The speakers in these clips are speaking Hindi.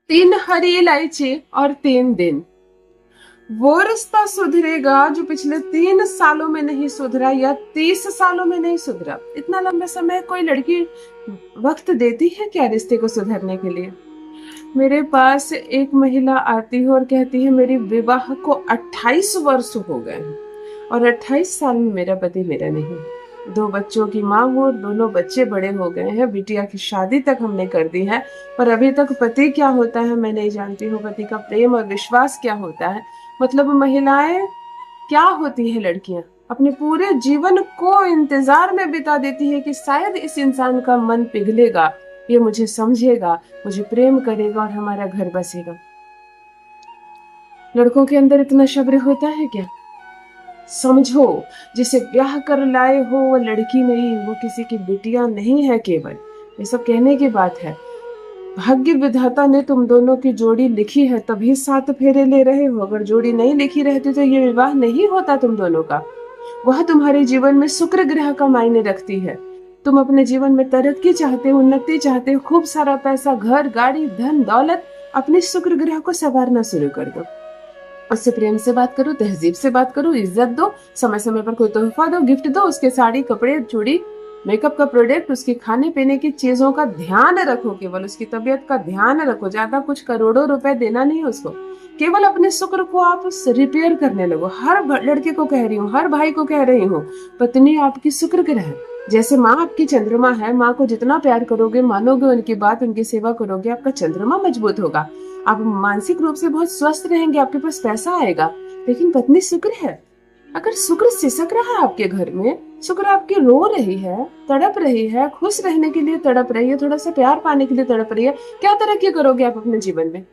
तीन हरी इलायची और 3 दिन। वो रिश्ता सुधरेगा जो पिछले 3 सालों में नहीं सुधरा या 30 सालों में नहीं सुधरा। इतना लंबा समय कोई लड़की वक्त देती है क्या रिश्ते को सुधरने के लिए? मेरे पास एक महिला आती है और कहती है मेरी विवाह को 28 वर्ष हो गए हैं और 28 साल में मेरा पति मेरा नहीं है। 2 बच्चों की माँ हूँ और दोनों बच्चे बड़े हो गए हैं। बिटिया की शादी तक हमने कर दी है, पर अभी तक पति क्या होता है मैं नहीं जानती हूँ। पति का प्रेम और विश्वास क्या होता है। मतलब महिलाएं क्या होती है, लड़कियां अपने पूरे जीवन को इंतजार में बिता देती है कि शायद इस इंसान का मन पिघलेगा, ये मुझे समझेगा, मुझे प्रेम करेगा और हमारा घर बसेगा। लड़कों के अंदर इतना सब्र होता है क्या? समझो, जिसे ब्याह कर लाए हो वो लड़की नहीं, वो किसी की बिटिया नहीं है केवल। ये सब कहने की बात है। भाग्य विधाता ने तुम दोनों की जोड़ी लिखी है तभी 7 फेरे ले रहे हो। अगर जोड़ी नहीं लिखी रहती तो ये विवाह नहीं होता तुम दोनों का। वह तुम्हारे जीवन में शुक्र ग्रह का मायने रखती है। तुम अपने जीवन में तरक्की चाहते हो, उन्नति चाहते हो, खूब सारा पैसा, घर, गाड़ी, धन दौलत। अपने शुक्र ग्रह को संवारना शुरू कर दो। उससे प्रेम से बात करो, तहजीब से बात करो, इज्जत दो, समय समय पर कोई तोहफा दो, गिफ्ट दो, उसके साड़ी, कपड़े, चूड़ी, मेकअप का प्रोडक्ट, उसके खाने पीने की चीजों का ध्यान रखो। केवल उसकी तबीयत का ध्यान रखो। ज्यादा कुछ करोड़ों रुपए देना नहीं उसको। केवल अपने शुक्र को आप रिपेयर करने लगो। हर लड़के को कह रही हूँ, हर भाई को कह रही हूँ, पत्नी आपकी शुक्र ग्रह है। जैसे माँ आपकी चंद्रमा है, माँ को जितना प्यार करोगे, मानोगे उनकी बात, उनकी सेवा करोगे, आपका चंद्रमा मजबूत होगा। आप मानसिक रूप से बहुत स्वस्थ रहेंगे, आपके पास पैसा आएगा। लेकिन पत्नी शुक्र है। अगर शुक्र सिसक रहा है आपके घर में, शुक्र आपकी रो रही है, तड़प रही है, खुश रहने के लिए तड़प रही है, थोड़ा सा प्यार पाने के लिए तड़प रही है, क्या तरक्की करोगे आप अपने जीवन में?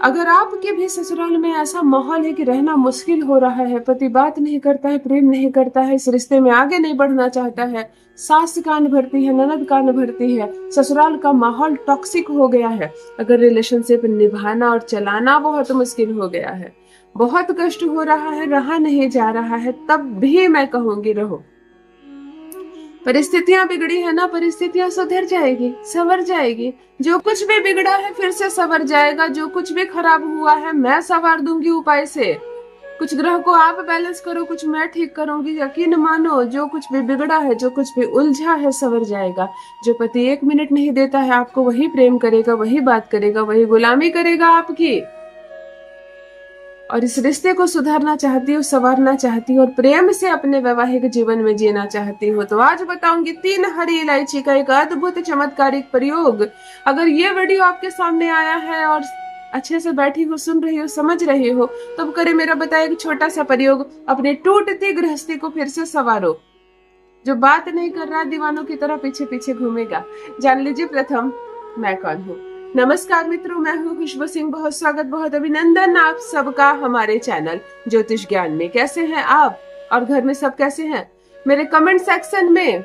अगर आपके भी ससुराल में ऐसा माहौल है कि रहना मुश्किल हो रहा है, पति बात नहीं करता है, प्रेम नहीं करता है, इस रिश्ते में आगे नहीं बढ़ना चाहता है, सास कान भरती है, ननद कान भरती है, ससुराल का माहौल टॉक्सिक हो गया है, अगर रिलेशनशिप निभाना और चलाना बहुत मुश्किल हो गया है, बहुत कष्ट हो रहा है, रहा नहीं जा रहा है, तब भी मैं कहूंगी रहो। परिस्थितियां बिगड़ी है ना, परिस्थितियां सुधर जाएगी, संवर जाएगी। जो कुछ भी बिगड़ा है फिर से संवर जाएगा। जो कुछ भी खराब हुआ है मैं संवार दूंगी उपाय से। कुछ ग्रह को आप बैलेंस करो, कुछ मैं ठीक करूंगी। यकीन मानो, जो कुछ भी बिगड़ा है, जो कुछ भी उलझा है, संवर जाएगा। जो पति 1 मिनट नहीं देता है आपको, वही प्रेम करेगा, वही बात करेगा, वही गुलामी करेगा आपकी। और इस रिश्ते को सुधारना चाहती हो, संवारना चाहती हो और प्रेम से अपने वैवाहिक जीवन में जीना चाहती हो, तो आज बताऊंगी 3 हरी इलायची का एक अद्भुत चमत्कारिक प्रयोग। अगर ये वीडियो आपके सामने आया है और अच्छे से बैठी हो, सुन रही हो, समझ रही हो, तब करे मेरा बताया एक छोटा सा प्रयोग। अपने टूटती गृहस्थी को फिर से संवारो। जो बात नहीं कर रहा दीवानों की तरह पीछे पीछे घूमेगा। जान लीजिए प्रथम मैं कौन हूँ। नमस्कार मित्रों, मैं हूँ खुशबू सिंह। बहुत स्वागत, बहुत अभिनंदन आप सबका हमारे चैनल ज्योतिष ज्ञान में। कैसे हैं आप और घर में सब कैसे हैं? मेरे कमेंट सेक्शन में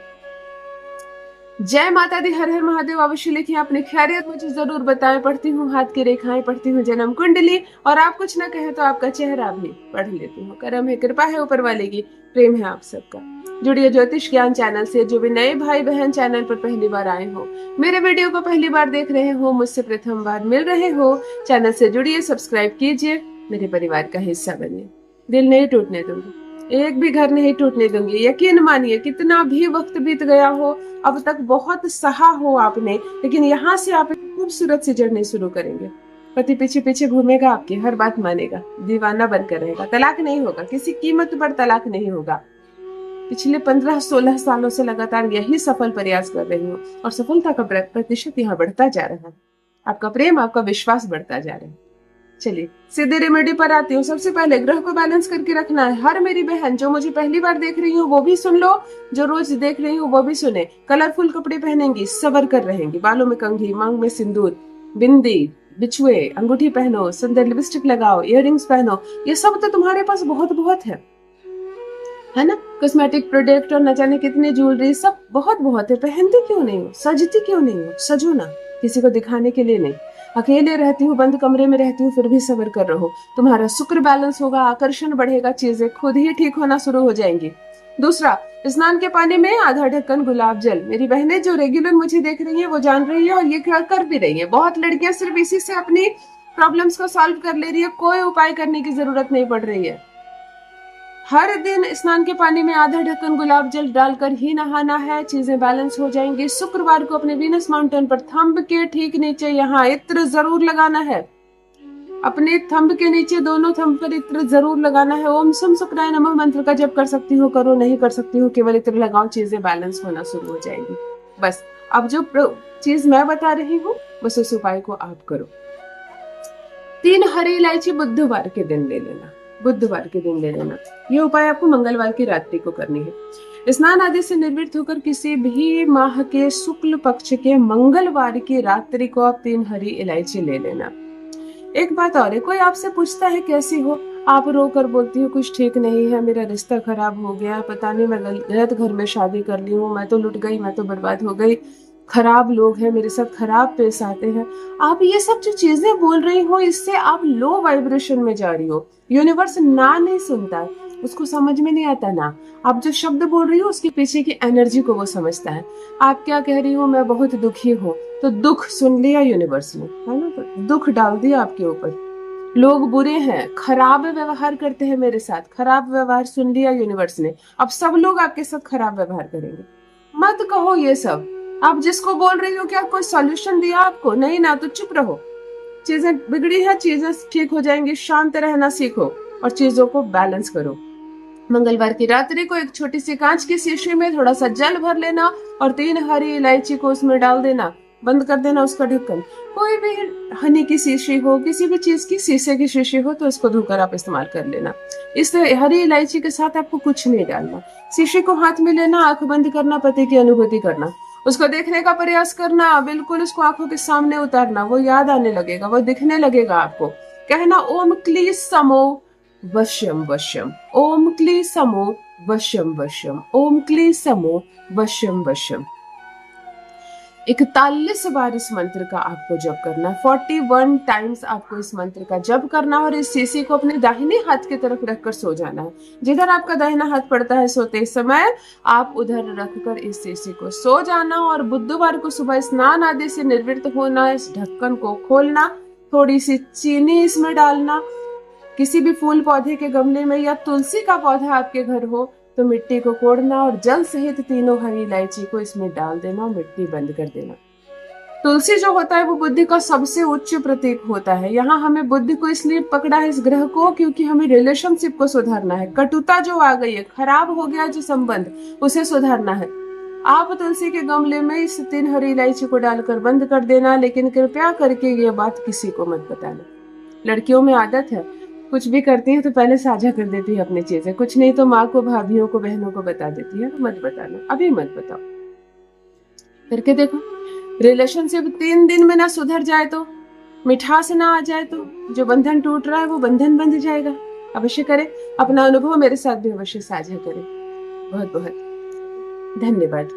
जय माता दी, हर हर महादेव अवश्य लिखिए। अपनी खैरियत मुझे जरूर बताएं। पढ़ती हूँ हाथ की रेखाएं, पढ़ती हूँ जन्म कुंडली, और आप कुछ ना कहे तो आपका चेहरा भी पढ़ लेती हूँ। करम है, कृपा है ऊपर वाले की, प्रेम है आप सबका। जुड़िए ज्योतिष ज्ञान चैनल से। जो भी नए भाई बहन चैनल पर पहली बार आए हो, मेरे वीडियो को पहली बार देख रहे हो, मुझसे प्रथम बार मिल रहे हो, चैनल से जुड़िए, सब्सक्राइब कीजिए, मेरे परिवार का हिस्सा बनिए। दिल नहीं टूटने दूंगी, एक भी घर नहीं टूटने दूंगी। यकीन मानिए, कितना भी वक्त बीत गया हो, अब तक बहुत सहा हो आपने, लेकिन यहाँ से आप खूबसूरत सी जर्नी शुरू करेंगे। पति पीछे पीछे घूमेगा आपकी, हर बात मानेगा, दीवाना बनकर रहेगा, तलाक नहीं होगा, किसी कीमत पर तलाक नहीं होगा। पिछले 15-16 सालों से लगातार यही सफल प्रयास कर रही हूँ और सफलता का प्रतिशत यहाँ बढ़ता जा रहा है। आपका प्रेम, आपका विश्वास बढ़ता जा रहा है। चलिए सीधे रेमेडी पर आती हूँ। सबसे पहले ग्रह को बैलेंस करके रखना है। हर मेरी बहन जो मुझे पहली बार देख रही हूँ वो भी सुन लो, जो रोज देख रही हूँ वो भी सुने। कलरफुल कपड़े पहनेंगी, सवर कर रहेंगी, बालों में कंघी, मांग में सिंदूर, बिंदी, बिछुए, अंगूठी पहनो, सुंदर लिपस्टिक लगाओ, इयररिंग्स पहनो। ये सब तो तुम्हारे पास बहुत बहुत है ना। कॉस्मेटिक प्रोडक्ट और न जाने कितने ज्वेलरी, सब बहुत बहुत है। पहनती क्यों नहीं हो, सजती क्यों नहीं हो? सजो ना, किसी को दिखाने के लिए नहीं। अकेले रहती हूँ, बंद कमरे में रहती हूँ, फिर भी सबर कर रहो। तुम्हारा शुक्र बैलेंस होगा, आकर्षण बढ़ेगा, चीजें खुद ही ठीक होना शुरू हो जाएंगी। दूसरा, स्नान के पानी में आधा ढक्कन गुलाब जल। मेरी बहनें जो रेगुलर मुझे देख रही है वो जान रही है और ये कर भी रही है। बहुत लड़कियां सिर्फ इसी से अपनी प्रॉब्लम्स को सॉल्व कर ले रही है, कोई उपाय करने की जरूरत नहीं पड़ रही है। हर दिन स्नान के पानी में आधा ढक्कन गुलाब जल डालकर ही नहाना है, चीजें बैलेंस हो जाएंगी। शुक्रवार को अपने वीनस माउंटेन पर थंब के ठीक नीचे यहाँ इत्र जरूर लगाना है। अपने थंब के नीचे दोनों थंब पर इत्र जरूर लगाना है। ओम सम शुक्राय नमः मंत्र का जप कर सकती हो करो, नहीं कर सकती हो केवल इत्र लगाओ, चीजें बैलेंस होना शुरू हो जाएंगी। बस अब जो चीज मैं बता रही हूँ बस उस उपाय को आप करो। 3 हरी इलायची बुधवार के दिन ले लेना, बुधवार के दिन ले लेना। ये उपाय आपको मंगलवार की रात्रि को करनी है। स्नान आदि से निर्वृत्त होकर किसी भी माह के शुक्ल पक्ष के मंगलवार की रात्रि को आप 3 हरी इलायची ले लेना। एक बात और है, कोई आपसे पूछता है कैसी हो, आप रो कर बोलती हो कुछ ठीक नहीं है, मेरा रिश्ता खराब हो गया, पता नहीं मैं गलत घर में शादी कर ली हूँ, मैं तो लुट गई, मैं तो बर्बाद हो गई, खराब लोग हैं मेरे साथ, खराब पेश आते हैं। आप ये सब जो चीजें बोल रही हो इससे आप लो वाइब्रेशन में जा रही हो। यूनिवर्स ना नहीं सुनता, उसको समझ में नहीं आता ना। आप जो शब्द बोल रही हो उसके पीछे की एनर्जी को वो समझता है। आप क्या कह रही हो, मैं बहुत दुखी हूँ, तो दुख सुन लिया यूनिवर्स ने, है ना, तो दुख डाल दिया आपके ऊपर। लोग बुरे हैं, खराब व्यवहार करते हैं मेरे साथ, खराब व्यवहार सुन लिया यूनिवर्स ने, अब सब लोग आपके साथ खराब व्यवहार करेंगे। मत कहो ये सब। आप जिसको बोल रही हो क्या कोई सॉल्यूशन दिया आपको? नहीं ना, तो चुप रहो। चीजें बिगड़ी है, चीजें ठीक हो जाएंगी, शांत रहना सीखो और चीजों को बैलेंस करो। मंगलवार की रात्रि को एक छोटी सी कांच की शीशी में थोड़ा सा जल भर लेना और 3 हरी इलायची को उसमें डाल देना, बंद कर देना उसका ढक्कन। कोई भी हनी की शीशी हो, किसी भी चीज की शीशे की शीशी हो तो इसको धोकर आप इस्तेमाल कर लेना। इस हरी इलायची के साथ आपको कुछ नहीं डालना। शीशी को हाथ में लेना, आंख बंद करना, पति की अनुभूति करना, उसको देखने का प्रयास करना, बिल्कुल उसको आंखों के सामने उतारना, वो याद आने लगेगा, वो दिखने लगेगा आपको। कहना ओम क्ली समो वश्यम वश्यम, ओम क्ली समो वश्यम वश्यम, ओम क्ली समो वश्यम वश्यम। 41 बार इस मंत्र का आपको जप करना, 41 टाइम्स आपको इस मंत्र का जप करना और इस शीशी को अपने दाहिने हाथ की तरफ रखकर सो जाना है। जिधर आपका दाहिना हाथ पड़ता है सोते समय आप उधर रखकर इस शीशी को सो जाना और बुधवार को सुबह स्नान आदि से निर्वृत्त होना, इस ढक्कन को खोलना, थोड़ी सी चीनी इसमें डालना, किसी भी फूल पौधे के गमले में या तुलसी का पौधा आपके घर हो तो मिट्टी को कोड़ना और जल सहित 3 हरी इलायची को इसमें डाल देना और मिट्टी बंद कर देना। तुलसी जो होता है वो बुद्धि का सबसे उच्च प्रतीक होता है। यहाँ हमें बुद्धि को इसलिए पकड़ा है इस ग्रह को क्योंकि हमें रिलेशनशिप को सुधारना है। कटुता जो आ गई है, खराब हो गया जो संबंध, उसे सुधारना है। आप तुलसी के गमले में इस 3 हरी इलायची को डालकर बंद कर देना, लेकिन कृपया करके ये बात किसी को मत बताना। लड़कियों में आदत है कुछ भी करती है तो पहले साझा कर देती है अपनी चीजें, कुछ नहीं तो माँ को, भाभीियों को, बहनों को बता देती है। तो मत बताना, अभी मत बताओ। करके देखो, रिलेशनशिप 3 दिन में ना सुधर जाए तो, मिठास ना आ जाए तो, जो बंधन टूट रहा है वो बंधन बंध जाएगा। अवश्य करें, अपना अनुभव मेरे साथ भी अवश्य साझा करें। बहुत बहुत धन्यवाद।